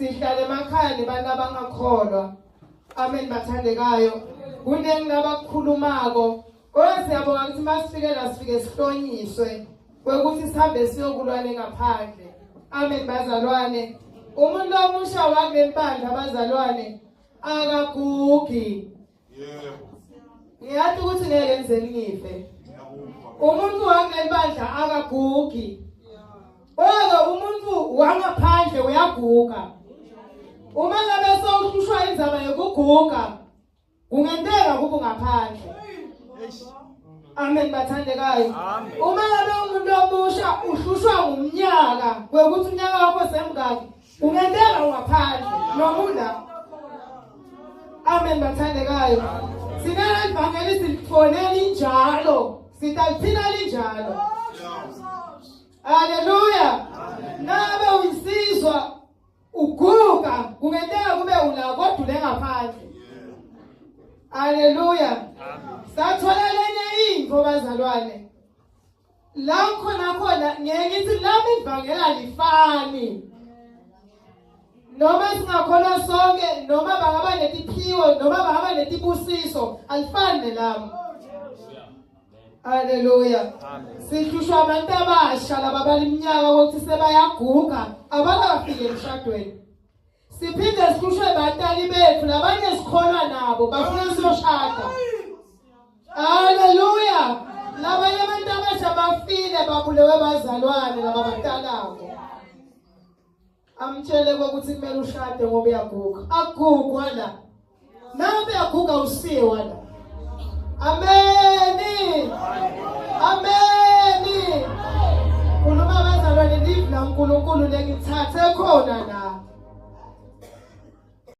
sihlala emakhaya nebantu abangakholwa. Amen bathandekayo. Kuningi nabakukhulumako. Kodwa siyabonga ukuthi masifike la sifike sihlonyiswe kwekuthi sihambe siyokulwane ngaphandle. Amen bazalwane. Umuntu omusha wakule bandla abazalwane akagugi. Yebo. Ngiyathi ukuthi ngeke ngize ngife. Umuntu wakule bandla akagugi. Umuntu wangaphandle uyaguga. Uma ngabe sowuhlushwa inzaba yokuguga, ungenteka kuba ngaphandle. Amen bathandekayo. Uma ngabe umuntu omusha uhlushwa ngumnyaka, kwekuthi unyaka wakho semngaki, ungenteka ungaphandle nomunda. Amen bathandekayo. Sina ivangeli sifonela njalo, sitaliphina linjalo. Haleluya. Nabe uyisizwa uguga, kungenteka kube ula kodwa ule ngaphandle. Haleluya. Sathola lenye info bazalwane. La khona ngeke ngithi lami ivangela lifani. Noma singakholwa sonke, noma bangaba netiphiwo, noma bangaba netibusiso, alifani nelami. Haleluya. Sihlushwa abantu abasha laba baliminyaka ukuthi sebayaguga abakafike emshadweni. Siphinde sihlushwe batali bethu labanye sikholwa nabo bafuna siyoshada. Haleluya. Labanye abantu abasha bafile babulewe bazalwane laba batalabo. Amtshele ukuthi kumele ushade ngoba uyaguga. Agugwa la. Nawe uyaguga usiwe la. Amen. Amen. Kuluma bazalwane live la uNkulunkulu lengithathe khona la.